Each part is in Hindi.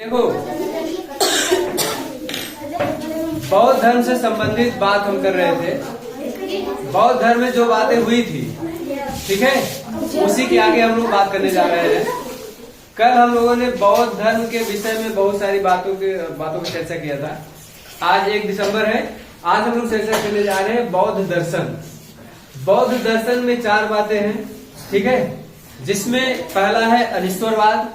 देखो, बौद्ध धर्म से संबंधित बात हम कर रहे थे। बौद्ध धर्म में जो बातें हुई थी, ठीक है, उसी के आगे हम लोग बात करने जा रहे हैं। कल हम लोगों ने बौद्ध धर्म के विषय में बहुत सारी बातों की चर्चा किया था। आज 1 दिसंबर है। आज हम लोग चर्चा करने जा रहे हैं बौद्ध दर्शन। बौद्ध दर्शन में 4 बातें हैं, ठीक है, जिसमें पहला है अनिश्वरवाद।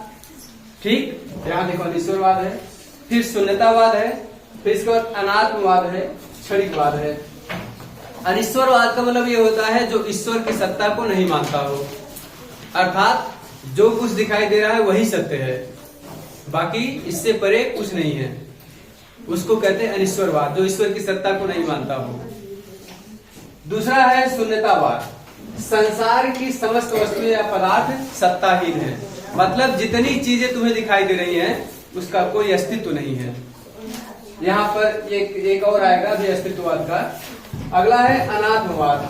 ठीक, यहाँ देखो अनिश्वरवाद है, फिर शून्यतावाद है, फिर इसके बाद अनात्मवाद है, क्षणिकवाद है। अनिश्वरवाद का मतलब ये होता है जो ईश्वर की सत्ता को नहीं मानता हो, अर्थात जो कुछ दिखाई दे रहा है वही सत्य है, बाकी इससे परे कुछ नहीं है, उसको कहते हैं अनिश्वरवाद, जो ईश्वर की सत्ता को नहीं मानता हो। दूसरा है शून्यतावाद। संसार की समस्त वस्तुएं या पदार्थ सत्ताहीन है, मतलब जितनी चीजें तुम्हें दिखाई दे रही हैं उसका कोई अस्तित्व नहीं है। यहाँ पर एक और आएगा भी अस्तित्ववाद का। अगला है अनात्मवाद।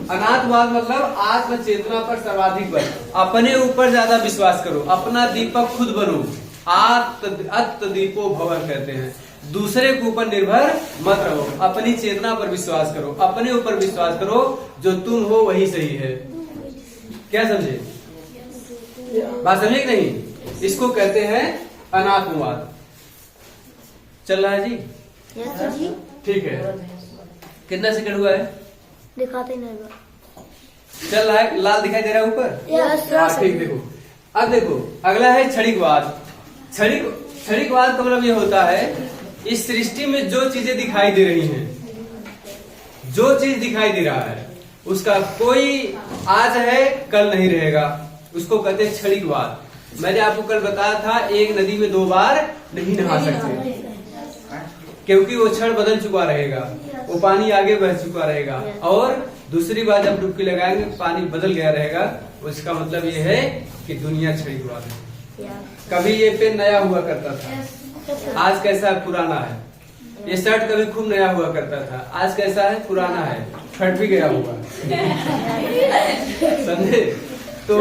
अनात्मवाद मतलब आत्म चेतना पर सर्वाधिक बल, अपने ऊपर ज्यादा विश्वास करो, अपना दीपक खुद बनो, आत्म दीपो भव कहते हैं। दूसरे के ऊपर निर्भर मत रहो, अपनी चेतना पर विश्वास करो, अपने ऊपर विश्वास करो, जो तुम हो वही सही है। क्या समझे? बात समझे कि नहीं? इसको कहते हैं अनात्मवाद। चल रहा है जी? ठीक है। कितना सेकंड हुआ है? दिखाते नहीं। चल रहा है, लाल दिखाई दे रहा है ऊपर? ठीक, देखो अब देखो अगला है क्षणिकवाद। क्षणिकवाद का मतलब ये होता है इस सृष्टि में जो चीजें दिखाई दे रही हैं, जो चीज दिखाई दे रहा है उसका कोई आज है कल नहीं रहेगा, उसको कहते हैं क्षणिकवाद। मैंने आपको कल बताया था एक नदी में 2 बार नहीं नहा सकते, क्योंकि वो क्षण बदल चुका रहेगा, वो पानी आगे बह चुका रहेगा, और दूसरी बार जब डुबकी लगाएंगे पानी बदल गया रहेगा। उसका मतलब ये है कि दुनिया क्षणिकवाद है। कभी ये पेन नया हुआ करता था, आज कैसा है? पुराना है। ये शर्ट कभी खूब नया हुआ करता था, आज कैसा है? पुराना है, फट भी गया होगा। समझे? तो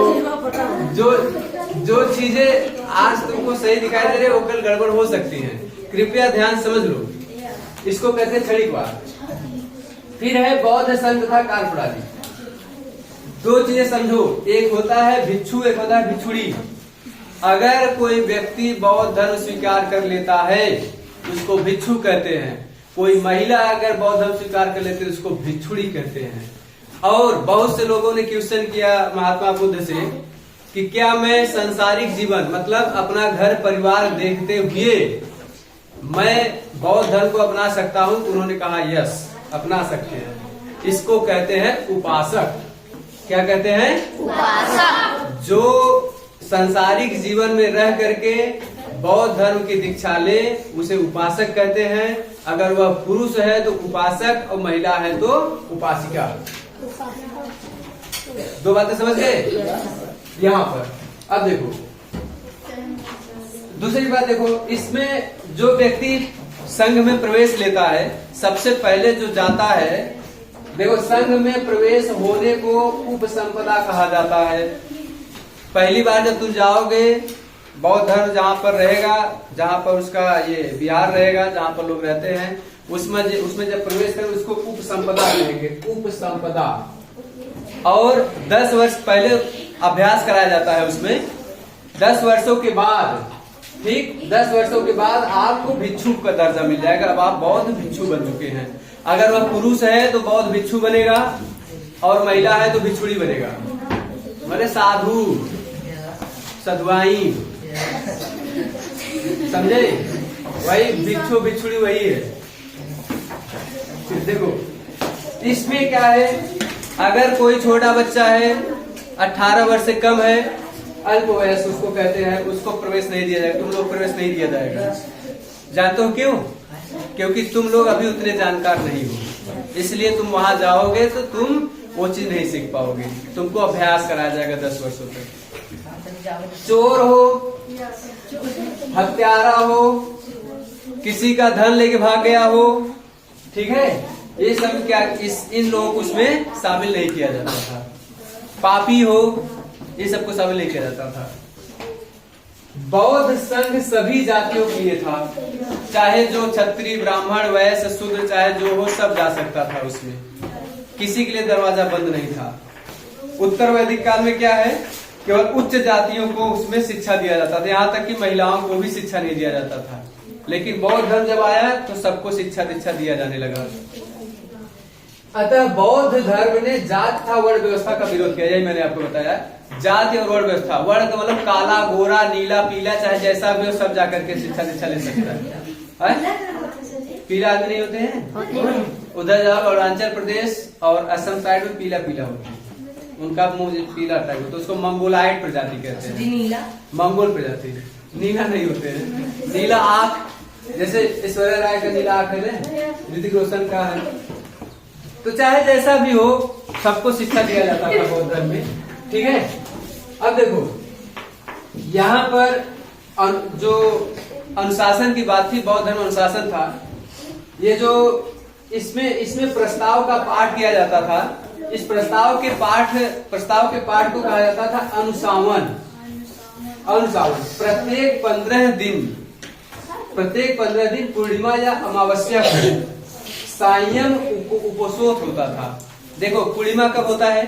जो चीजें आज तुमको सही दिखाई दे रही है वो कल गड़बड़ हो सकती हैं। कृपया ध्यान समझ लो, इसको कहते हैं क्षणिकवाद। फिर है बौद्ध संघ तथा कार्य प्रणाली। 2 चीजें समझो, एक होता है भिक्षु, एक होता है भिक्षुड़ी। अगर कोई व्यक्ति बौद्ध धर्म स्वीकार कर लेता है उसको भिक्षु कहते हैं, कोई महिला अगर बौद्ध धर्म स्वीकार कर लेती है उसको भिक्षुड़ी कहते हैं। और बहुत से लोगों ने क्वेश्चन किया महात्मा बुद्ध से कि क्या मैं सांसारिक जीवन मतलब अपना घर परिवार देखते हुए मैं बौद्ध धर्म को अपना सकता हूं? उन्होंने कहा यस, अपना सकते हैं। इसको कहते हैं उपासक। क्या कहते हैं? उपासक। जो सांसारिक जीवन में रह करके बौद्ध धर्म की दीक्षा ले उसे उपासक कहते हैं। अगर वह पुरुष है तो उपासक और महिला है तो उपासिका। 2 बातें समझ गए यहाँ पर? अब देखो दूसरी बात, देखो इसमें जो व्यक्ति संघ में प्रवेश लेता है सबसे पहले जो जाता है, देखो संघ में प्रवेश होने को उपसंपदा कहा जाता है। पहली बार जब तुम जाओगे बौद्ध धर्म जहाँ पर रहेगा, जहाँ पर उसका ये विहार रहेगा, जहाँ पर लोग रहते हैं, उसमें जब प्रवेश करें उसको उपसंपदा कहेंगे, उपसंपदा। और 10 वर्ष पहले अभ्यास कराया जाता है उसमें। 10 वर्षों के बाद, ठीक, 10 वर्षों के बाद आपको भिक्षु का दर्जा मिल जाएगा। अब आप बौद्ध भिक्षु बन चुके हैं। अगर वह पुरुष है तो बौद्ध भिक्षु बनेगा, और महिला है तो भिक्षुड़ी बनेगा, मतलब साधु सधुआई। समझे? वही भिक्षु भिक्षुड़ी वही है। फिर देखो इसमें क्या है, अगर कोई छोटा बच्चा है 18 वर्ष से कम है, अल्प वयस्क उसको कहते हैं, उसको प्रवेश नहीं दिया जाएगा, तुम लोग प्रवेश नहीं दिया जाएगा। जानते हो क्यों? क्योंकि तुम लोग अभी उतने जानकार नहीं हो, इसलिए तुम वहां जाओगे तो तुम वो चीज नहीं सीख पाओगे, तुमको अभ्यास कराया जाएगा 10 वर्षों तक। चोर हो, हत्यारा हो, किसी का धन लेके भाग गया हो, ठीक है, ये सब क्या इन लोगों को उसमें शामिल नहीं किया जाता था। पापी हो, ये सबको शामिल नहीं किया जाता था। बौद्ध संघ सभी जातियों के लिए था, चाहे जो क्षत्रिय ब्राह्मण वैश्य शूद्र चाहे जो हो सब जा सकता था उसमें, किसी के लिए दरवाजा बंद नहीं था। उत्तर वैदिक काल में क्या है, केवल उच्च जातियों को उसमें शिक्षा दिया जाता था, यहाँ तक कि महिलाओं को भी शिक्षा नहीं दिया जाता था। लेकिन बौद्ध धर्म जब आया तो सबको शिक्षा दीक्षा दिया जाने लगा। अतः बौद्ध धर्म ने जात तथा वर्ण व्यवस्था का विरोध किया, यही मैंने आपको बताया। जाति और वर्ण व्यवस्था, वर्ण का मतलब काला गोरा नीला पीला चाहे जैसा भी हो सब जाकर के शिक्षा दीक्षा ले सकता है। पीला आदमी नहीं होते हैं, उधर जाओ अरुणाचल प्रदेश और असम साइड में पीला पीला होता है, उनका मुंह पीला टाइप, तो उसको मंगोलाइट प्रजाति कहते हैं। नीला मंगोल प्रजाति, नीला नहीं होते हैं। नीला आंख, जैसे ऐश्वर्या राय का नीला आंख है, ऋतिक रोशन का है। तो चाहे जैसा भी हो सबको शिक्षा दिया जाता था बौद्ध धर्म में, ठीक है। अब देखो यहाँ पर जो अनुशासन की बात थी, बौद्ध धर्म अनुशासन था। ये जो इसमें प्रस्ताव का पाठ किया जाता था, इस प्रस्ताव के पाठ को कहा जाता था अनुशासन। प्रत्येक 15 दिन पूर्णिमा या अमावस्या को सायं उपसोत होता था। देखो पूर्णिमा कब होता है,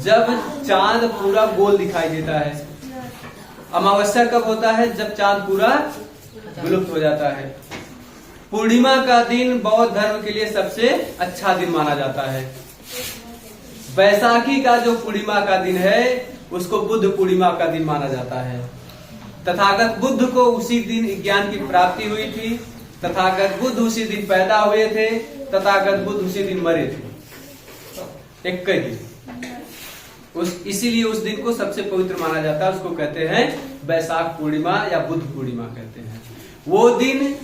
जब चांद पूरा गोल दिखाई देता है। अमावस्या कब होता है, जब चांद पूरा विलुप्त हो जाता है। पूर्णिमा का दिन बौद्ध धर्म के लिए सबसे अच्छा दिन माना जाता है। बैसाखी का जो पूर्णिमा का दिन है उसको बुद्ध पूर्णिमा का दिन माना जाता है। तथागत बुद्ध को उसी दिन ज्ञान की प्राप्ति हुई थी, तथागत बुद्ध उसी दिन पैदा हुए थे, तथागत बुद्ध उसी दिन मरे थे, एक ही दिन। इसीलिए उस दिन को सबसे पवित्र माना जाता है, उसको कहते हैं बैसाख पूर्णिमा या बुद्ध पूर्णिमा कहते हैं। वो दिन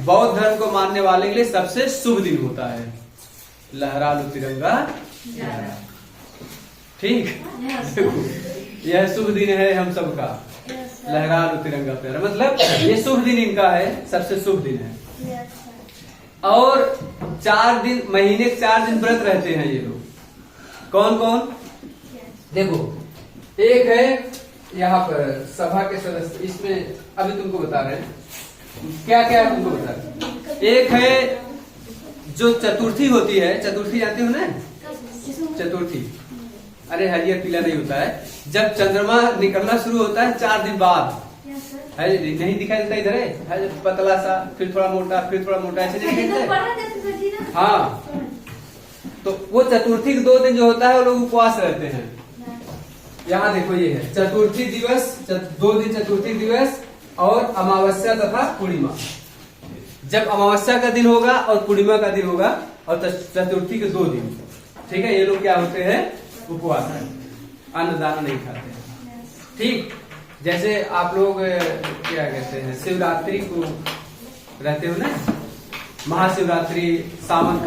बौद्ध धर्म को मानने वाले के लिए सबसे शुभ दिन होता है। लहरा लो तिरंगा, ठीक। यह शुभ दिन है हम सबका, लहरा लो तिरंगा प्यारा, मतलब ये शुभ दिन इनका है, सबसे शुभ दिन है। और 4 दिन, महीने के 4 दिन व्रत रहते हैं ये लोग। कौन कौन, देखो एक है यहाँ पर सभा के सदस्य, इसमें अभी तुमको बता रहे हैं क्या क्या तुमको बता रहे। एक है जो चतुर्थी होती है, चतुर्थी जानते हो ना, चतुर्थी, अरे हरियर पीला नहीं होता है, जब चंद्रमा निकलना शुरू होता है 4 दिन बाद, है नहीं दिखाई देता इधर है पतला सा, फिर थोड़ा मोटा, फिर थोड़ा मोटा, ऐसे नहीं दिखते। हाँ, तो वो चतुर्थी के 2 दिन जो होता है वो लोग उपवास रहते हैं। यहाँ देखो ये है चतुर्थी दिवस, 2 दिन चतुर्थी दिवस और अमावस्या तथा पूर्णिमा। जब अमावस्या का दिन होगा और पूर्णिमा का दिन होगा और चतुर्थी के 2 दिन, ठीक है, ये लोग क्या होते हैं, उपवास है, अन्नदान नहीं खाते हैं, ठीक। जैसे आप लोग क्या कहते हैं, शिवरात्रि को रहते हो ना, महाशिवरात्रि, सावन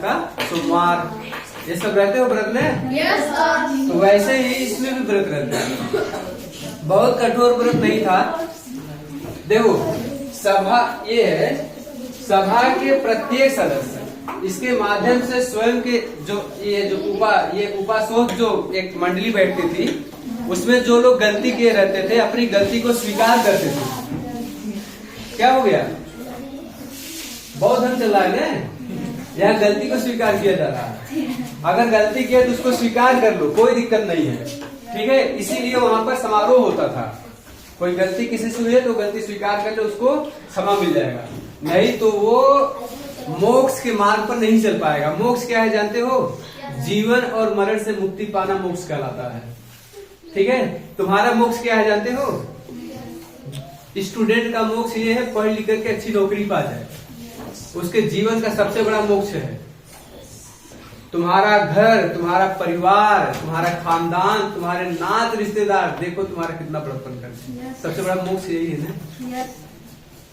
का सोमवार, ये सब रहते हो व्रत में। yes, तो वैसे ही इसमें भी व्रत रहते हैं। बहुत कठोर व्रत नहीं था। देखो सभा, ये है सभा के प्रत्येक सदस्य, इसके माध्यम से स्वयं के ये उपासोक जो एक मंडली बैठती थी, उसमें जो लोग गलती किए रहते थे अपनी गलती को स्वीकार करते थे। क्या हो गया, बौद्ध धर्म चल रहा है ना, यहाँ गलती को स्वीकार किया जा रहा है। अगर गलती किया तो उसको स्वीकार कर लो, कोई दिक्कत नहीं है, ठीक है। इसीलिए वहां पर समारोह होता था। कोई गलती किसी से हुई है तो गलती स्वीकार कर लो, उसको क्षमा मिल जाएगा, नहीं तो वो मोक्ष के मार्ग पर नहीं चल पाएगा। मोक्ष क्या है जानते हो, जीवन और मरण से मुक्ति पाना मोक्ष कहलाता है, ठीक है। तुम्हारा मोक्ष क्या है जानते हो, स्टूडेंट का मोक्ष ये है पढ़ लिख करके अच्छी नौकरी पा जाए, उसके जीवन का सबसे बड़ा मोक्ष है। तुम्हारा घर, तुम्हारा परिवार, तुम्हारा खानदान, तुम्हारे नात रिश्तेदार, देखो तुम्हारा कितना बड़प्पन करते हैं, सबसे बड़ा मोक्ष यही है ना।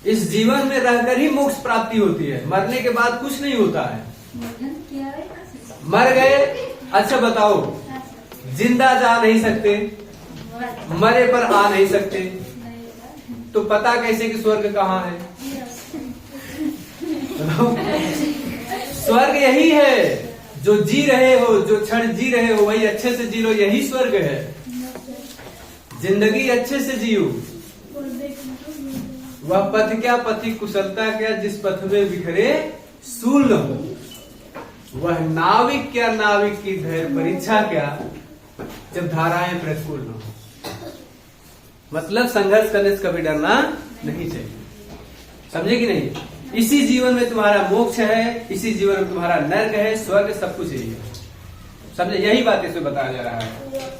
इस जीवन में रहकर ही मोक्ष प्राप्ति होती है, मरने के बाद कुछ नहीं होता है। मर गए, अच्छा बताओ, जिंदा जा नहीं सकते, मरे पर आ नहीं सकते, तो पता कैसे कि स्वर्ग कहाँ है? स्वर्ग यही है, जो जी रहे हो, जो क्षण जी रहे हो वही अच्छे से जी लो, यही स्वर्ग है। जिंदगी अच्छे से जियो, वह पथ क्या, पथि कुशलता क्या, जिस पथ में बिखरे सूल न हो। वह नाविक क्या, नाविक की धैर्य परीक्षा क्या, जब धाराएं प्रतिकूल न हो। मतलब संघर्ष करने से कभी डरना नहीं चाहिए, समझे कि नहीं। इसी जीवन में तुम्हारा मोक्ष है, इसी जीवन में तुम्हारा नर्क है, स्वर्ग, सब कुछ यही है, समझे। यही बात इसमें बताया जा रहा है।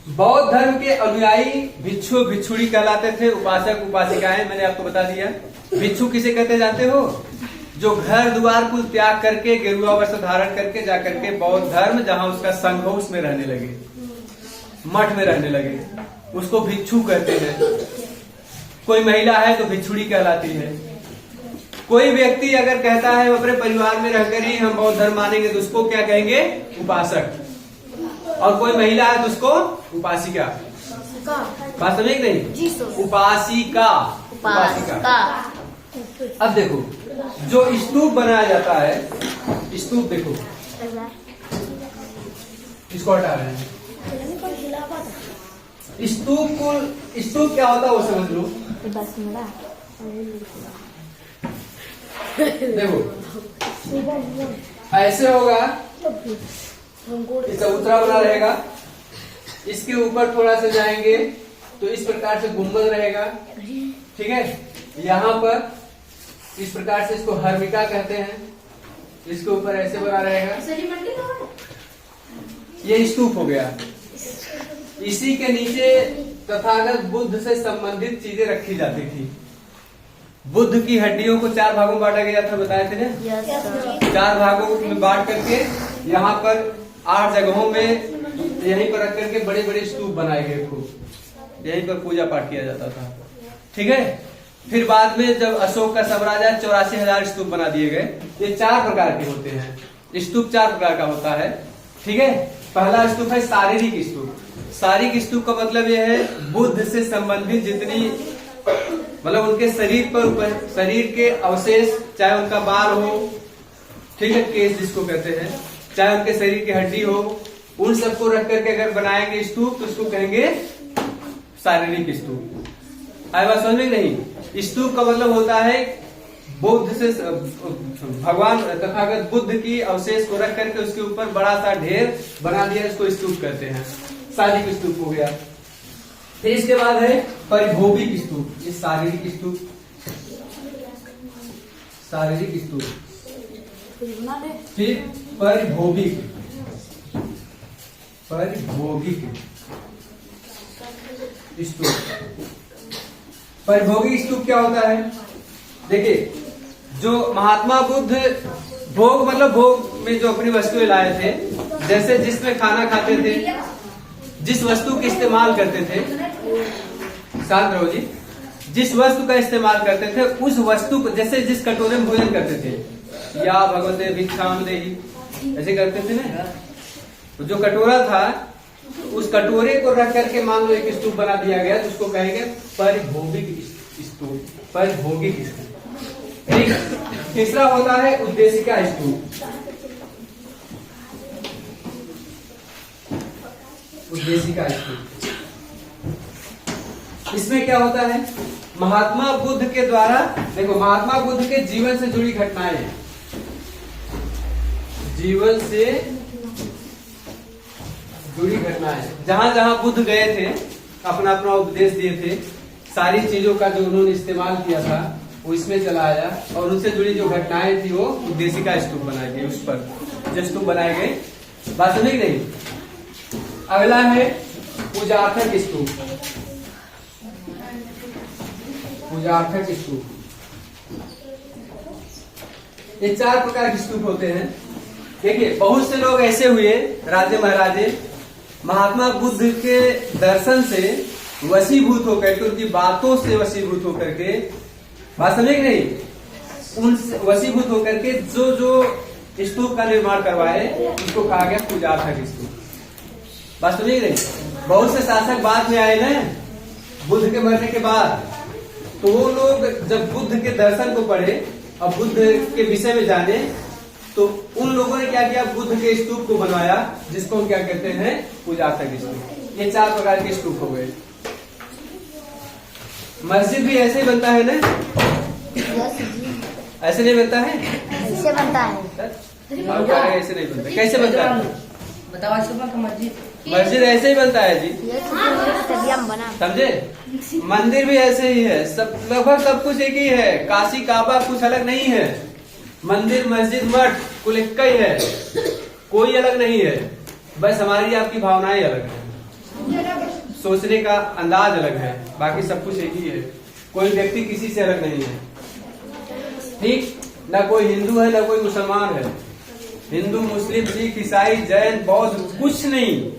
बौद्ध धर्म के अनुयायी भिक्षु भिक्षुणी कहलाते थे, उपासक उपासिकाएं मैंने आपको बता दिया। भिक्षु किसे कहते जानते हो? जो घर द्वार कुल त्याग करके गेरुआ वस्त्र धारण करके जाकर के बौद्ध धर्म जहां उसका संघ हो उसमें रहने लगे, मठ में रहने लगे, उसको भिक्षु कहते हैं। कोई महिला है तो भिक्षुणी कहलाती है। कोई व्यक्ति अगर कहता है अपने परिवार में रहकर ही हम बौद्ध धर्म मानेंगे तो उसको क्या कहेंगे? उपासक। और कोई महिला है तो उसको उपासिका। बात समझे नहीं? उपासिका, उपासिका। अब देखो जो स्तूप बनाया जाता है, स्तूप देखो, इसको हटा रहे हैं। स्तूप क्या होता है वो समझ लो। देखो ऐसे होगा, चबूतरा बना रहेगा, इसके ऊपर थोड़ा सा जाएंगे तो इस प्रकार से गुम्बद रहेगा, ठीक है। यहाँ पर इस प्रकार से इसको हर्मिका कहते हैं, इसके ऊपर ऐसे बना रहेगा, ये स्तूप हो गया। इसी के नीचे तथागत बुद्ध से संबंधित चीजें रखी जाती थी। बुद्ध की हड्डियों को 4 भागों में बांटा गया था, बताए थे ना। 4 भागों में बांट करके यहाँ पर 8 जगहों में यहीं पर रख करके बड़े बड़े स्तूप बनाए गए, खूब यहीं पर पूजा पाठ किया जाता था, ठीक है। फिर बाद में जब अशोक का साम्राज्य 84,000 स्तूप बना दिए गए। ये 4 प्रकार के होते हैं स्तूप, 4 प्रकार का होता है, ठीक है। पहला स्तूप है शारीरिक स्तूप। शारीरिक स्तूप का मतलब यह है बुद्ध से संबंधित जितनी, मतलब उनके शरीर पर, शरीर के अवशेष, चाहे उनका बाल हो, ठीक है, केस जिसको कहते हैं, चाहे उनके शरीर की हड्डी हो, उन सबको रख करके अगर बनाएंगे स्तूप तो उसको कहेंगे शारीरिक स्तूप। आई बात समझ में नहीं? स्तूप का मतलब होता है बुद्ध से, भगवान तथागत बुद्ध की अवशेष को रख करके उसके ऊपर बड़ा सा ढेर बना दिया, इसको स्तूप कहते हैं। शारीरिक स्तूप हो गया। फिर इसके बाद है परिभोगिक स्तूप। ये शारीरिक स्तूप, शारीरिक स्तूप। फिर परिभोगिक, परिभोगिक स्तूप। परिभोगिक स्तूप क्या होता है? देखिए, जो महात्मा बुद्ध भोग, मतलब भोग में जो अपनी वस्तुएं लाए थे, जैसे जिसमें खाना खाते थे, जिस वस्तु का इस्तेमाल करते थे, शांत रहो जी, जिस वस्तु का इस्तेमाल करते थे उस वस्तु को, जैसे जिस कटोरे में भोजन करते थे, या भगवते भिक्षाम देहि, ऐसे करते थे ना, तो जो कटोरा था उस कटोरे को रख करके मान लो एक स्तूप बना दिया गया तो उसको कहेंगे परिभोगिक स्तूप, परिभोगिक स्तूप। ठीक, तीसरा होता है उद्देशिका स्तूप। उद्देशिका स्तूप, इसमें क्या होता है? महात्मा बुद्ध के द्वारा, देखो महात्मा बुद्ध के जीवन से जुड़ी घटनाएं, जीवन से जुड़ी घटनाएं, जहां जहां बुद्ध गए थे, अपना अपना उपदेश दिए थे, सारी चीजों का जो उन्होंने इस्तेमाल किया था वो इसमें चला आया, और उनसे जुड़ी जो घटनाएं थी वो उद्देशिका स्तूप बनाई गई, उस पर जो स्तूप बनाए गए। बात समझ नहीं? अगला है पूजार्थक स्तूप। पूजार्थक स्तूप, ये 4 प्रकार के स्तूप होते हैं। देखिए, बहुत से लोग ऐसे हुए राजे महाराजे महात्मा बुद्ध के दर्शन से वशीभूत होकर के, उनकी बातों से वशीभूत होकर के, बात समझे नहीं, उन वशीभूत होकर के जो जो स्तूप का निर्माण करवाए उसको कहा गया पूजार्थक स्तूप। बात समझे नहीं? बहुत से शासक बाद में आए ना बुद्ध के मरने के बाद, तो वो लोग जब बुद्ध के दर्शन को पढ़े और बुद्ध के विषय में जाने, तो उन लोगों ने क्या किया, बुद्ध के स्तूप को बनवाया, जिसको हम क्या कहते हैं, पूजार्थक स्तूप। ये 4 प्रकार के स्तूप हो गए। मस्जिद भी ऐसे ही बनता है ना? ऐसे नहीं बनता है? ऐसे बनता है। ऐसे नहीं बनता, कैसे बनता है? बताओ। मस्जिद ऐसे ही बनता है जी, स्टेडियम बना। समझे? मंदिर भी ऐसे ही है, सब लगभग सब कुछ एक ही है। काशी काबा कुछ अलग नहीं है। मंदिर मस्जिद मठ कुल एक ही है, कोई अलग नहीं है। बस हमारी आपकी भावनाएं अलग है, सोचने का अंदाज अलग है, बाकी सब कुछ एक ही है। कोई व्यक्ति किसी से अलग नहीं है, ठीक? ना कोई हिंदू है ना कोई मुसलमान है। हिंदू मुस्लिम सिख ईसाई जैन बौद्ध कुछ नहीं,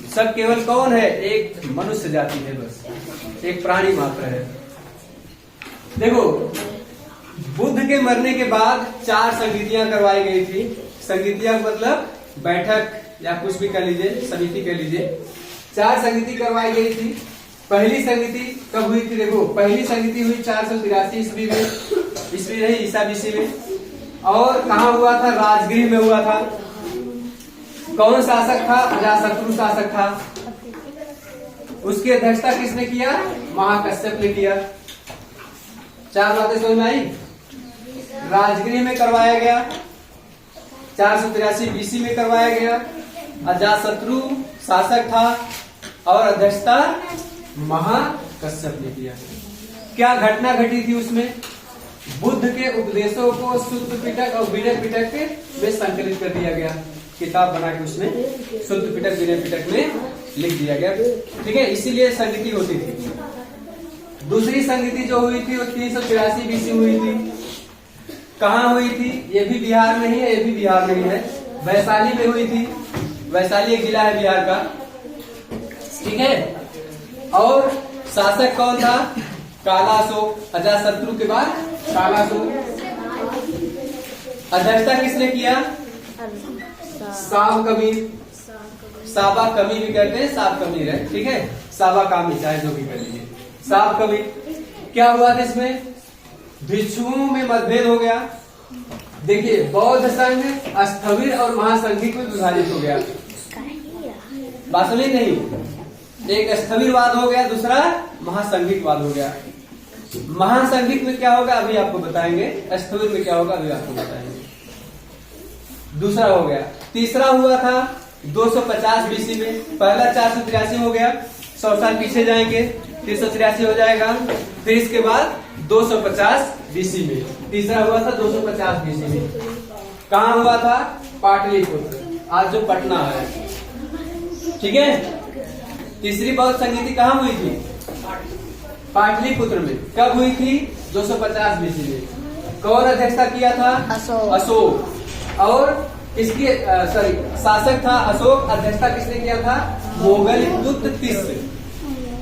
सब केवल कौन है? एक मनुष्य जाति है, बस एक प्राणी मात्र है। देखो, बुद्ध के मरने के बाद 4 संगीतियां करवाई गई थी। संगीतियां मतलब बैठक या कुछ भी कर लीजिए, समिति कह लीजिए। 4 संगीति करवाई गई थी। पहली संगीति कब हुई थी? देखो, पहली संगीति हुई 483 ईस्वी में, ईस्वी रही ईसा बीसी में। और कहाँ हुआ था? राजगृह में हुआ था। कौन शासक था? अजातशत्रु शासक था। उसकी अध्यक्षता किसने किया? महाकश्यप ने किया। 4 बातें समझ में आई? राजगृह में करवाया गया, 483 बीसी में करवाया गया। अजातशत्रु शासक था और अध्यक्षता महाकश्यप ने किया। क्या घटना घटी थी उसमें? बुद्ध के उपदेशों को शुद्ध पिटक और विनय पिटक में संकलित कर दिया गया। किताब बना के उसमें शुद्ध पिटक विनय पिटक में लिख दिया गया, ठीक है? इसीलिए संगीति होती थी। दूसरी संगीति जो हुई थी वो 383 बीसी हुई थी। कहाँ हुई थी? ये भी बिहार में ही है, ये भी बिहार में ही है। वैशाली में हुई थी। वैशाली एक जिला है बिहार का, ठीक है? और शासक कौन था? कालाशोक। अजातशत्रु के बाद कालाशोक। अध्यक्षता किसने किया? साब कबीर। साबा कबीर भी कहते हैं, साब कबीर है, ठीक है? साबा कामी, चाहे जो भी कर लीजिए। साब कबीर। क्या हुआ था इसमें? भिक्षुओं में मतभेद हो गया। देखिए, बौद्ध संघ स्थविर और महासंघिक में विभाजित हो गया। बात समझ नहीं? एक स्थविरवाद हो गया, दूसरा महासंघिकवाद हो गया। महासंघिक में क्या होगा अभी आपको बताएंगे, स्थविर में क्या होगा अभी आपको बताएंगे। दूसरा हो गया। तीसरा हुआ था 250 बीसी में। पहला 483 हो गया, 100 साल पीछे जाएंगे, 383 हो जाएगा। फिर इसके बाद 250 बीसी में तीसरा हुआ था 250 बीसी में। कहाँ हुआ था? पाटलिपुत्र, आज जो पटना है, ठीक है? तीसरी बौद्ध संगीति कहाँ हुई थी? पाटलिपुत्र में। कब हुई थी? 250 बीसी में। कौन अध्यक्षता किया था? अशोक। और किसकी शासक था? अशोक। अध्यक्षता किसने किया था? मोगलपुत्र तीसरे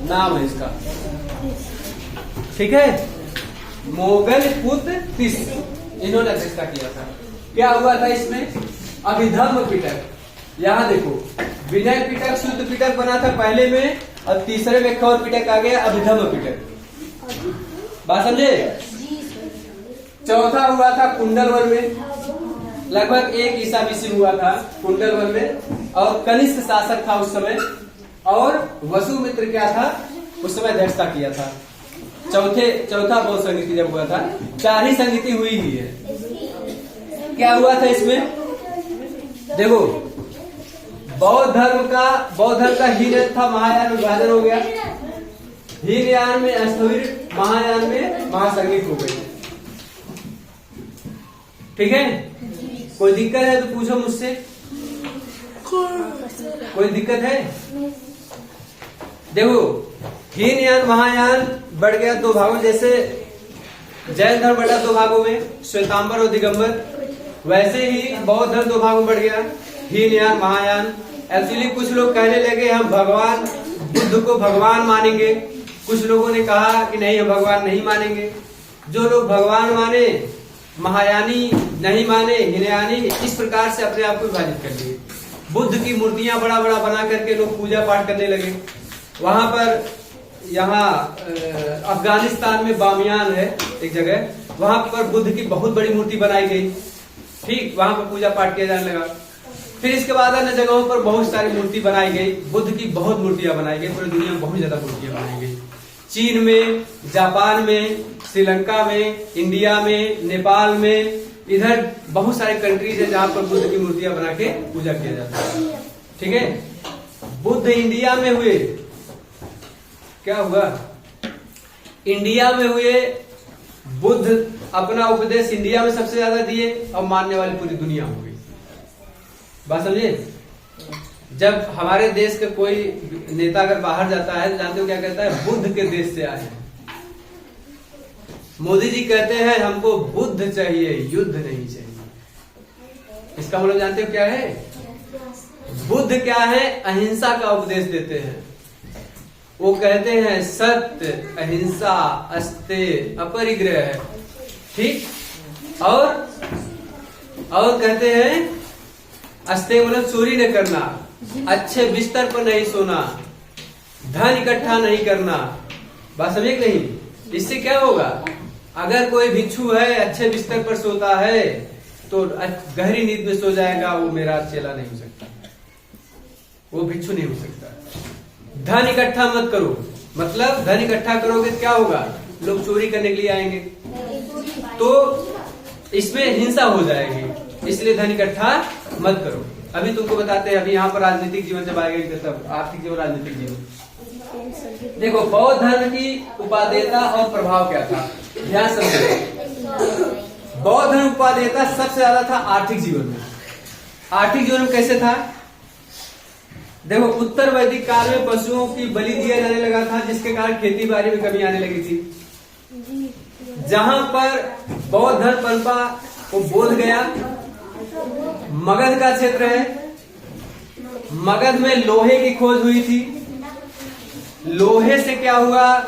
नाम है इसका, ठीक है? मोगलपुत्र तीसरे, इन्होंने अध्यक्षता किया था। क्या हुआ था इसमें? अभिधम्म पिटक। यहाँ देखो, विनय पिटक शुद्ध पिटक बना था पहले में, और तीसरे में एक और पिटक आ गया, अभिधम्म पिटक। बात समझे? चौथा हुआ था कुंडलवन में, लगभग 1 ईसा बीसी हुआ था कुंडलवन में। और कनिष्क शासक था उस समय, और वसुमित्र क्या था उस समय अध्यक्षता किया था। चौथा बौद्ध संगीति जब हुआ था, 4 ही संगीति हुई ही है। क्या हुआ था इसमें? देखो, बौद्ध धर्म का हीनयान था, महायान विभाजन हो गया। हीनयान में स्थविर, महायान में महासंघिक हो गई, ठीक है? कोई दिक्कत है तो पूछो मुझसे। कोई दिक्कत है? देखो, हीनयान महायान बढ़ गया 2 भागों, जैसे जैन धर्म बढ़ा 2 भागों में, श्वेतांबर और दिगंबर, वैसे ही बौद्ध धर्म 2 भागों में बढ़ गया, हीनयान महायान। एक्चुअली कुछ लोग कहने लगे हम भगवान बुद्ध को भगवान मानेंगे, कुछ लोगों ने कहा कि नहीं हम भगवान नहीं मानेंगे। जो लोग भगवान माने महायानी, नहीं माने हीनयानी, इस प्रकार से अपने आप को विभाजित कर लिए। बुद्ध की मूर्तियां बड़ा बड़ा बना करके लोग पूजा पाठ करने लगे। वहां पर, यहाँ अफगानिस्तान में बामियान है एक जगह, वहां पर बुद्ध की बहुत बड़ी मूर्ति बनाई गई, ठीक? वहां पर पूजा पाठ किया जाने लगा। फिर इसके बाद अन्य जगहों पर बहुत सारी मूर्ति बनाई गई, बुद्ध की बहुत मूर्तियां बनाई गई, पूरी दुनिया में बहुत ज्यादा मूर्तियां बनाई गई। चीन में, जापान में, श्रीलंका में, इंडिया में, नेपाल में, इधर बहुत सारे कंट्रीज है जहां पर बुद्ध की मूर्तियां बना के पूजा किया जाता है। ठीक है, बुद्ध इंडिया में हुए, क्या हुआ, इंडिया में हुए, बुद्ध अपना उपदेश इंडिया में सबसे ज्यादा दिए और मानने वाली पूरी दुनिया हो गई। बात समझे? जब हमारे देश का कोई नेता अगर बाहर जाता है तो जानते हो क्या कहता है? बुद्ध के देश से आए हैं। मोदी जी कहते हैं हमको बुद्ध चाहिए, युद्ध नहीं चाहिए। इसका मतलब जानते हो क्या है? बुद्ध क्या है? अहिंसा का उपदेश देते हैं। वो कहते हैं सत्य, अहिंसा, अस्तेय, अपरिग्रह। ठीक, और कहते हैं अस्तेय मतलब चोरी न करना, अच्छे बिस्तर पर नहीं सोना, धन इकट्ठा नहीं करना। बात समझे कि नहीं? इससे क्या होगा? अगर कोई भिक्षु है, अच्छे बिस्तर पर सोता है तो गहरी नींद में सो जाएगा, वो मेरा चेला नहीं हो सकता, वो भिक्षु नहीं हो सकता। धन इकट्ठा मत करो, मतलब धन इकट्ठा करोगे तो क्या होगा? लोग चोरी करने के लिए आएंगे तो इसमें हिंसा हो जाएगी, इसलिए धन इकट्ठा मत करो। अभी तुमको बताते हैं, अभी यहाँ पर राजनीतिक जीवन जब आएगा तब आर्थिक जीवन, राजनीतिक जीवन। देखो, बौद्ध धर्म की उपादेयता और प्रभाव क्या था, ध्यान समझो। बौद्ध धर्म उपादेयता सबसे ज्यादा था आर्थिक जीवन में। आर्थिक जीवन में कैसे था? देखो, उत्तर वैदिक काल में पशुओं की बलि दिया जाने लगा था, जिसके कारण खेती बाड़ी में कमी आने लगी थी। जहां पर बौद्ध धर्म पनपा वो बोध गया, मगध का क्षेत्र है। मगध में लोहे की खोज हुई थी। लोहे से क्या हुआ?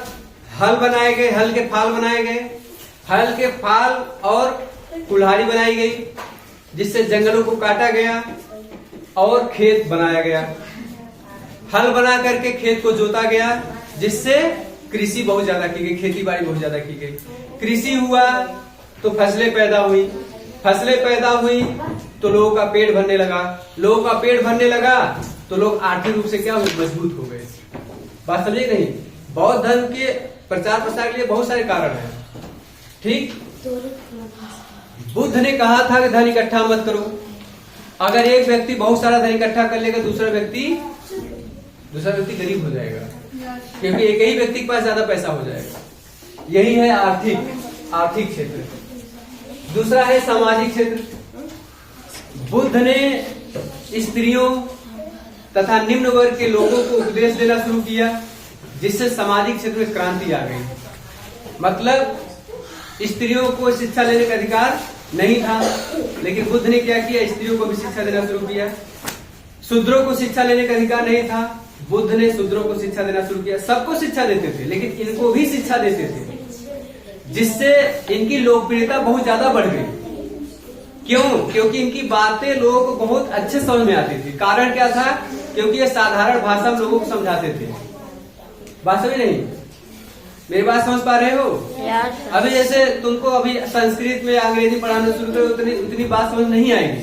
हल बनाए गए, हल के फाल बनाए गए, हल के फाल और कुल्हाड़ी बनाई गई, जिससे जंगलों को काटा गया और खेत बनाया गया। हल बना करके खेत को जोता गया, जिससे कृषि बहुत ज्यादा की गई, खेती बाड़ी बहुत ज्यादा की गई। कृषि हुआ तो फसलें पैदा हुई, फसलें पैदा हुई तो लोगों का पेट भरने लगा, लोगों का पेट भरने लगा तो लोग आर्थिक रूप से क्या हुए? मजबूत हो गए। बात समझे नहीं? बौद्ध धर्म के प्रचार प्रसार के लिए बहुत सारे कारण हैं। ठीक, बुद्ध ने कहा था कि धन इकट्ठा मत करो। अगर एक व्यक्ति बहुत सारा धन इकट्ठा कर लेगा, दूसरा व्यक्ति गरीब हो जाएगा, क्योंकि एक ही व्यक्ति के पास ज्यादा पैसा हो जाएगा। यही है आर्थिक क्षेत्र। दूसरा है सामाजिक क्षेत्र। बुद्ध ने स्त्रियों तथा निम्न वर्ग के लोगों को उपदेश देना शुरू किया, जिससे सामाजिक क्षेत्र में क्रांति आ गई। मतलब स्त्रियों को शिक्षा लेने का अधिकार नहीं था, लेकिन बुद्ध ने क्या किया? स्त्रियों को भी शिक्षा देना शुरू किया। शूद्रों को शिक्षा लेने का अधिकार नहीं था, बुद्ध ने शूद्रों को शिक्षा देना शुरू किया। सबको शिक्षा देते थे, लेकिन इनको भी शिक्षा देते थे, जिससे इनकी लोकप्रियता बहुत ज्यादा बढ़ गई। क्यों? क्योंकि इनकी बातें लोगों को बहुत अच्छे समझ में आती थी। कारण क्या था? क्योंकि ये साधारण भाषा में लोगों को समझाते थे। बात समझ नहीं? मेरी बात समझ पा रहे हो? अभी जैसे तुमको अभी संस्कृत में अंग्रेजी पढ़ाना शुरू करो, उतनी बात समझ नहीं आएगी,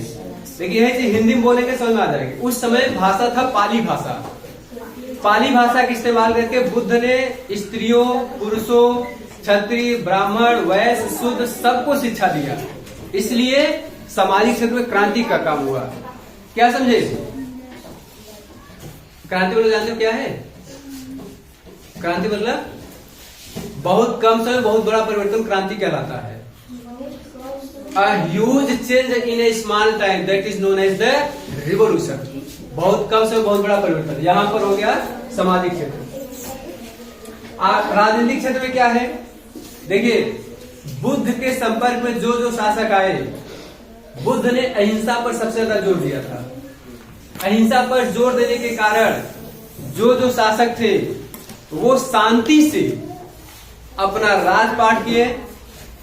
लेकिन यही चीज हिंदी में बोलेंगे समझ में आ जाएगी। उस समय भाषा था पाली भाषा। पाली भाषा का इस्तेमाल करके बुद्ध ने स्त्रियों, पुरुषों, क्षत्रिय, ब्राह्मण, वैश्य, शूद्र सबको शिक्षा दिया। इसलिए सामाजिक क्षेत्र में क्रांति का काम हुआ। क्या समझे? क्रांति मतलब जानते हो क्या है? क्रांति मतलब बहुत कम समय बहुत बड़ा परिवर्तन क्रांति कहलाता है। A huge change in a small time, that is known as the revolution. बहुत कम समय बहुत बड़ा परिवर्तन। यहाँ पर हो गया सामाजिक क्षेत्र। राजनीतिक क्षेत्र में क्या है? देखिए, बुद्ध के संपर्क में जो जो शासक आए, बुद्ध ने अहिंसा पर सबसे ज्यादा जोर दिया था। अहिंसा पर जोर देने के कारण जो जो शासक थे वो शांति से अपना राजपाट किए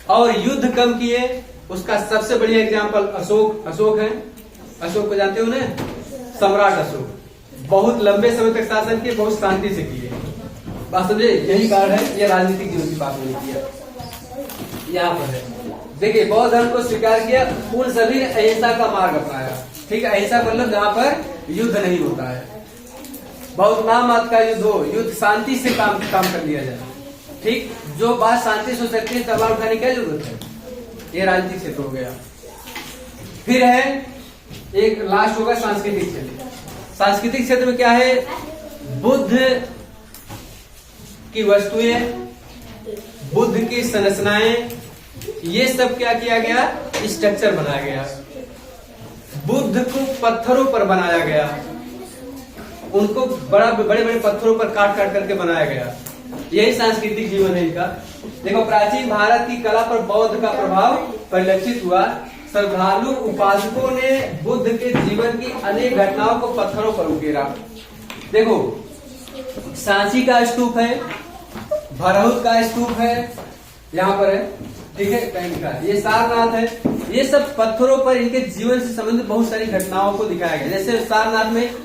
और युद्ध कम किए। उसका सबसे बढ़िया एग्जाम्पल अशोक है। अशोक को जानते हो ना? सम्राट अशोक बहुत लंबे समय तक शासन किए, बहुत शांति से किए। बात समझे? यही कारण है ये राजनीतिक जीवन की बात नहीं किया। यहाँ पर है, देखिए, बौद्ध धर्म को स्वीकार किया, उन सभी ने अहिंसा का मार्ग अपनाया। ठीक है, अहिंसा मतलब जहाँ पर युद्ध नहीं होता है, बहुत नाम मात्र का युद्ध हो, युद्ध शांति से काम कर लिया जाए। ठीक, जो बात शांति से हो सकती है सवाल उठाने की क्या जरूरत है। ये राजनीतिक क्षेत्र हो गया। फिर है एक लास्ट होगा सांस्कृतिक क्षेत्र। सांस्कृतिक क्षेत्र में क्या है, बुद्ध की वस्तुएं, बुद्ध की संरचनाएं, ये सब क्या किया गया, स्ट्रक्चर बनाया गया। बुद्ध को पत्थरों पर बनाया गया, उनको बड़े बड़े पत्थरों पर काट काट करके बनाया गया। यही सांस्कृतिक जीवन है इनका। देखो, प्राचीन भारत की कला पर बौद्ध का प्रभाव परिलक्षित हुआ। श्रद्धालु उपासकों ने बुद्ध के जीवन की अनेक घटनाओं को पत्थरों पर उकेरा। देखो, सांची का स्तूप है, भरहुत का स्तूप है, यहाँ पर है, ठीक है, कहीं का ये सारनाथ है। ये सब पत्थरों पर इनके जीवन से संबंधित बहुत सारी घटनाओं को दिखाया गया। जैसे सारनाथ में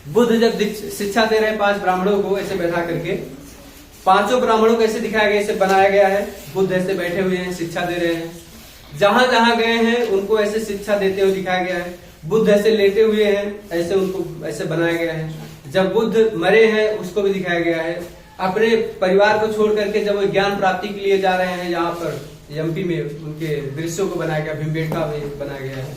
बुद्ध जब शिक्षा दे रहे हैं 5 ब्राह्मणों को ऐसे बैठा करके, 5 ब्राह्मणों को ऐसे दिखाया गया, ऐसे बनाया गया है। बुद्ध ऐसे बैठे हुए हैं, शिक्षा दे रहे हैं। जहां जहां गए हैं उनको ऐसे शिक्षा देते हुए दिखाया गया है। बुद्ध ऐसे लेटे हुए हैं, ऐसे उनको ऐसे बनाया गया है। जब बुद्ध मरे हैं उसको भी दिखाया गया है। अपने परिवार को छोड़ करके जब वो ज्ञान प्राप्ति के लिए जा रहे हैं, यहाँ पर एमपी में उनके दृश्यों को बनाया गया, भीमबेटका में बनाया गया है,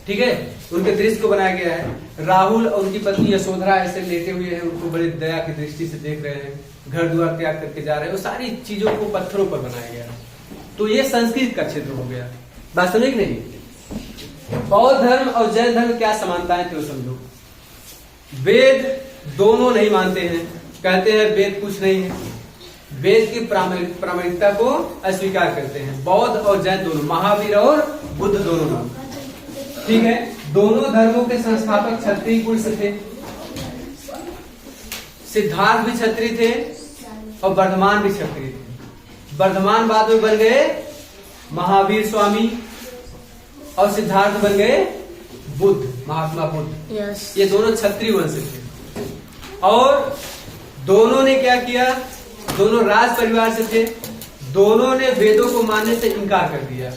ठीक है, उनके दृश्य को बनाया गया है। राहुल और उनकी पत्नी यशोधरा ऐसे लेटे हुए हैं, उनको बड़ी दया की दृष्टि से देख रहे हैं, घर द्वार त्याग करके जा रहे हैं। वो सारी चीजों को पत्थरों पर बनाया गया है। तो ये संस्कृत का क्षेत्र हो गया। बात समझे कि नहीं। बौद्ध धर्म और जैन धर्म क्या समानताएं थे वो समझो। वेद दोनों नहीं मानते हैं, कहते हैं वेद कुछ नहीं है, वेद की प्रामाणिकता को अस्वीकार करते हैं। बौद्ध और जैन दोनों, महावीर और बुद्ध दोनों, ठीक है। दोनों धर्मों के संस्थापक क्षत्रिय कुल से थे। सिद्धार्थ भी क्षत्रिय थे और वर्धमान भी क्षत्रिय थे। वर्धमान बाद में बन गए महावीर स्वामी और सिद्धार्थ बन गए बुद्ध, महात्मा बुद्ध। ये दोनों क्षत्रिय वंश थे और दोनों ने क्या किया, दोनों राज परिवार से थे। दोनों ने वेदों को मानने से इनकार कर दिया।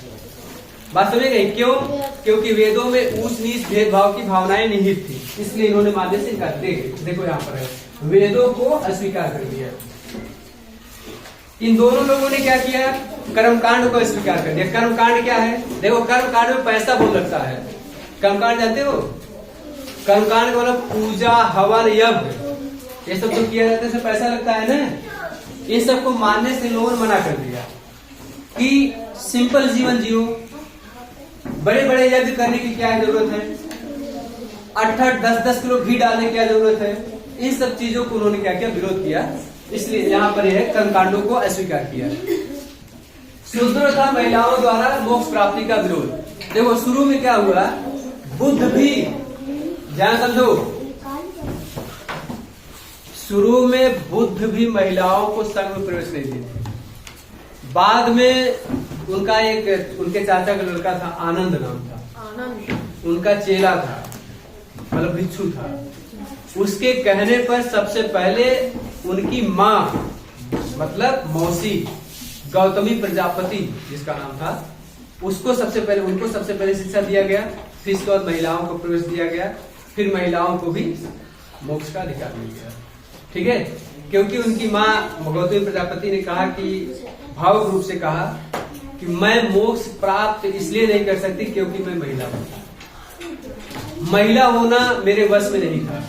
बात समझ गई क्यों? क्योंकि वेदों में ऊंच नीच भेदभाव की भावनाएं निहित थी, इसलिए इन्होंने मानने से इनकार। देखो यहाँ पर है, वेदों को अस्वीकार कर दिया। इन दोनों लोगों ने क्या किया, कर्मकांड को अस्वीकार कर दिया। कर्मकांड क्या है? देखो, कर्मकांड में पैसा बहुत लगता है। कर्मकांड जानते हो? कर्मकांड का मतलब पूजा, हवन, यज्ञ, ये सब जो किया जाता है इसमें पैसा लगता है ना। इन सबको मानने से लोगों ने मना कर दिया कि सिंपल जीवन जियो, बड़े बड़े यज्ञ करने की क्या जरूरत है, 8-8, 10-10 किलो घी डालने की क्या जरूरत है। इन सब चीजों को उन्होंने क्या किया, विरोध किया। इसलिए यहाँ पर यह कर्मकांडों को अस्वीकार किया। शूद्र तथा महिलाओं द्वारा मोक्ष प्राप्ति का विरोध। देखो, शुरू में क्या हुआ, बुद्ध भी, ध्यान समझो, शुरू में बुद्ध भी महिलाओं को संघ में प्रवेश नहीं देते। बाद में उनका एक, उनके चाचा का लड़का था, आनंद नाम था, उनका चेला था, मतलब भिक्षु था। उसके कहने पर सबसे पहले उनकी माँ, मतलब मौसी गौतमी प्रजापति जिसका नाम था, उसको सबसे पहले, उनको सबसे पहले शिक्षा दिया गया। फिर इसके बाद महिलाओं को प्रवेश दिया गया, फिर महिलाओं को भी मोक्ष का अधिकार मिल गया, ठीक है। क्योंकि उनकी माँ गौतमी प्रजापति ने कहा कि, भावुक रूप से कहा कि मैं मोक्ष प्राप्त इसलिए नहीं कर सकती क्योंकि मैं महिला हूं। महिला होना मेरे वश में नहीं था,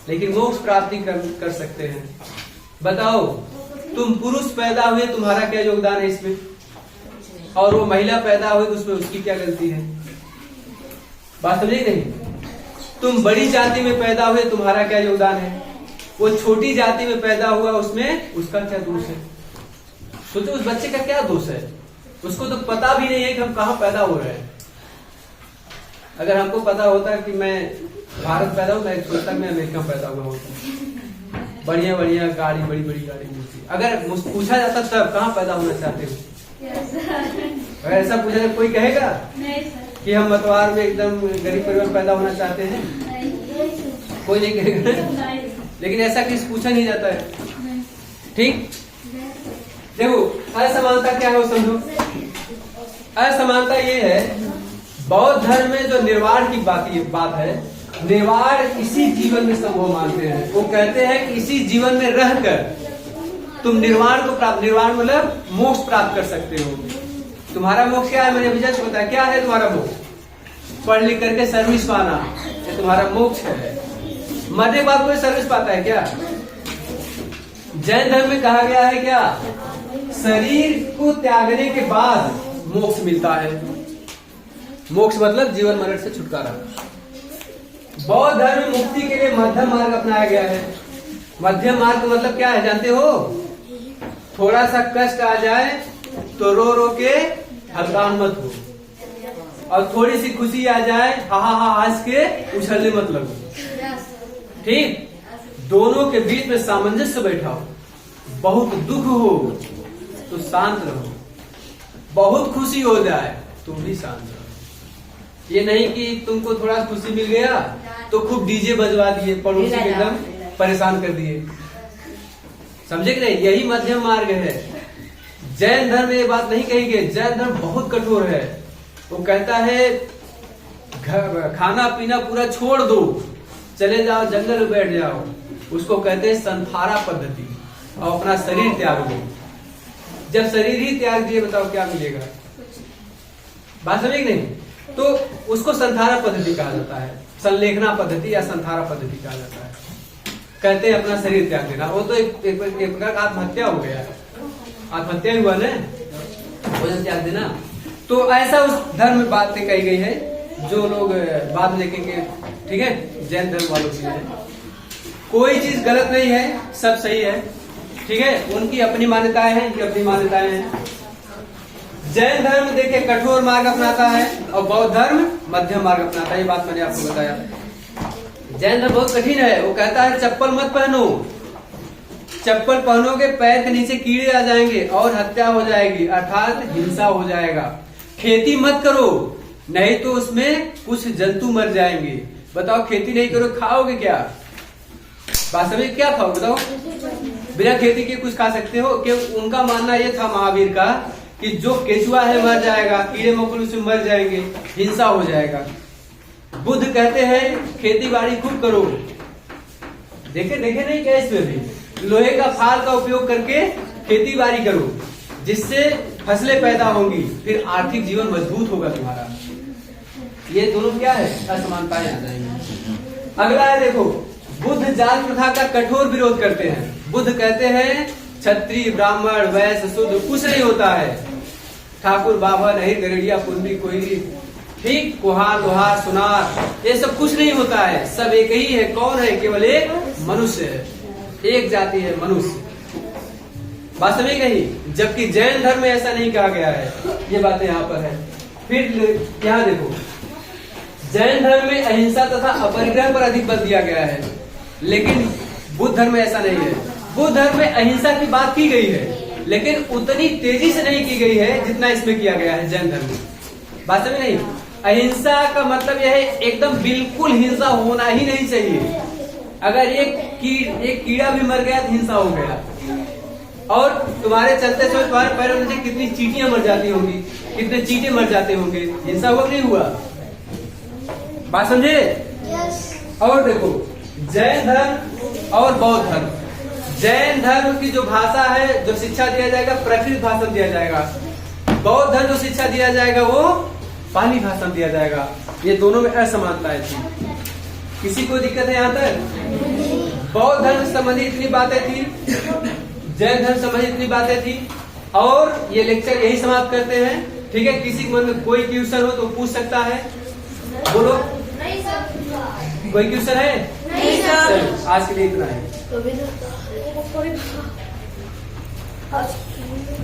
लेकिन मोक्ष प्राप्ति कर सकते हैं। बताओ, तुम पुरुष पैदा हुए, तुम्हारा क्या योगदान है इसमें, और वो महिला पैदा हुई उसमें उसकी क्या गलती है। बात समझे नहीं? तुम बड़ी जाति में पैदा हुए, तुम्हारा क्या योगदान है, वो छोटी जाति में पैदा हुआ, उसमें उसका क्या दोष है। सोचो, उस बच्चे का क्या दोष है, उसको तो पता भी नहीं है कि हम कहाँ पैदा हो रहे हैं। अगर हमको पता होता कि मैं भारत पैदा हूँ, मैं सोचता मैं अमेरिका पैदा हुआ होता, बढ़िया बढ़िया गाड़ी, बड़ी बड़ी गाड़ी मिलती। अगर पूछा जाता तब कहाँ पैदा होना चाहते हो, अगर ऐसा पूछा जाए कोई कहेगा कि हम मतवार में एकदम गरीब परिवार में पैदा होना चाहते हैं, कोई नहीं कहेगा। लेकिन ऐसा किसी पूछा नहीं जाता है, ठीक। देखो, असमानता क्या है वो समझो। असमानता ये है, बौद्ध धर्म में जो निर्वाण की बात है, निर्वाण इसी जीवन में संभव मानते हैं। वो कहते हैं कि इसी जीवन में रहकर तुम निर्वाण को प्राप्त, निर्वाण मतलब मोक्ष प्राप्त कर सकते हो। तुम्हारा मोक्ष क्या है, मैंने अभी जस्ट बताया, क्या है तुम्हारा मोक्ष? पढ़ लिख करके सर्विस पाना, ये तुम्हारा मोक्ष है। मरने के बाद कोई सर्विस पाता है क्या? जैन धर्म में कहा गया है क्या, शरीर को त्यागने के बाद मोक्ष मिलता है। मोक्ष मतलब जीवन मरण से छुटकारा। बौद्ध धर्म में मुक्ति के लिए मध्यम मार्ग अपनाया गया है। मध्यम मार्ग मतलब क्या है जानते हो? थोड़ा सा कष्ट आ जाए तो रो रो के हलकान मत हो, और थोड़ी सी खुशी आ जाए हा हा हा हंस के उछलने मत लगो। ठीक, दोनों के बीच में सामंजस्य बैठाओ। बहुत दुख हो तो शांत रहो, बहुत खुशी हो जाए तुम भी शांत रहो। ये नहीं कि तुमको थोड़ा खुशी मिल गया तो खूब डीजे बजवा दिए, पड़ोसी को एकदम परेशान कर दिए। समझे कि नहीं? यही मध्यम मार्ग है। जैन धर्म में ये बात नहीं कही गई। जैन धर्म बहुत कठोर है। वो कहता है खाना पीना पूरा छोड़ दो, चले जाओ जंगल में बैठ जाओ। उसको कहते हैं संथारा पद्धति, और अपना शरीर त्याग दो। जब शरीर ही त्याग दिए बताओ क्या मिलेगा? बात समझे नहीं? तो उसको संथारा पद्धति कहा जाता है, संलेखना पद्धति या संथारा पद्धति कहा जाता है। कहते हैं अपना शरीर त्याग देना। वो तो एक प्रकार का आत्महत्या हो गया, आत्महत्या हुआ ना, भोजन त्याग देना। तो ऐसा उस धर्म में बातें कही गई है जो लोग बाद में देखेंगे। ठीक है, जैन धर्म वालों के लिए कोई चीज गलत नहीं है, सब सही है। ठीक है, उनकी अपनी मान्यताएं हैं, इनकी अपनी मान्यताएं हैं। जैन धर्म देखिए कठोर मार्ग अपनाता है और बौद्ध धर्म मध्यम मार्ग अपनाता है। ये बात मैंने आपको बताया। जैन धर्म बहुत कठिन है। वो कहता है चप्पल मत पहनो, चप्पल पहनोगे पैर के नीचे कीड़े आ जाएंगे और हत्या हो जाएगी, अर्थात हिंसा हो जाएगा। खेती मत करो, नहीं तो उसमें कुछ जंतु मर जाएंगे। बताओ खेती नहीं करो खाओगे क्या? बात समझ, क्या खाओ बताओ? बिना खेती के कुछ खा सकते हो? कि उनका मानना ये था महावीर का कि जो केचुआ है मर जाएगा, कीड़े मकोड़े उसमें मर जाएंगे, हिंसा हो जाएगा। बुद्ध कहते हैं खेती बाड़ी खूब करो। देखे नहीं क्या इसमें भी लोहे का फाल का उपयोग करके खेती बाड़ी करो, जिससे फसलें पैदा होंगी, फिर आर्थिक जीवन मजबूत होगा तुम्हारा। ये दोनों क्या है? असमानताएं आ जाएंगी। अगला है देखो, बुद्ध जात प्रथा का कठोर विरोध करते हैं। बुद्ध कहते हैं क्षत्रिय ब्राह्मण वैश्य शूद्र कुछ नहीं होता है। ठाकुर बाबा नहीं गरड़िया पुंडी कोई, ठीक, कुहार लोहार सुनार, ये सब कुछ नहीं होता है। सब एक ही है। कौन है? केवल एक मनुष्य है, एक जाति है मनुष्य। बात समझ गई? जबकि जैन धर्म में ऐसा नहीं कहा गया है। ये बातें यहाँ पर है। फिर यहाँ देखो, जैन धर्म में अहिंसा तथा अपरिग्रह पर अधिक बल दिया गया है, लेकिन बुद्ध धर्म में ऐसा नहीं है। बुद्ध धर्म में अहिंसा की बात की गई है, लेकिन उतनी तेजी से नहीं की गई है जितना इसमें किया गया है जैन धर्म में। बात समझ नहीं? अहिंसा का मतलब यह है एकदम बिल्कुल हिंसा होना ही नहीं चाहिए। अगर एक कीड़ा भी मर गया तो हिंसा हो गया, और तुम्हारे चलते समय तुम्हारे पैरों में कितनी चींटियां मर जाती होंगी, कितने चींटे मर जाते होंगे, हिंसा हुआ नहीं हुआ? बात समझे? और देखो, जैन धर्म और बौद्ध धर्म, जैन धर्म की जो भाषा है, जो शिक्षा दिया जाएगा, प्राकृत भाषा में दिया जाएगा। बौद्ध धर्म जो शिक्षा दिया जाएगा वो पाली भाषा में दिया जाएगा। ये दोनों में असमानताएं थी। किसी को दिक्कत है यहाँ तक? बौद्ध धर्म से संबंधित इतनी बातें थी, जैन धर्म से संबंधित इतनी बातें थी, और ये लेक्चर यही समाप्त करते हैं। ठीक है, किसी के मन में कोई क्वेश्चन हो तो पूछ सकता है, बोलो। नहीं सर। कोई क्वेश्चन है? नहीं सर। आज के लिए इतना है।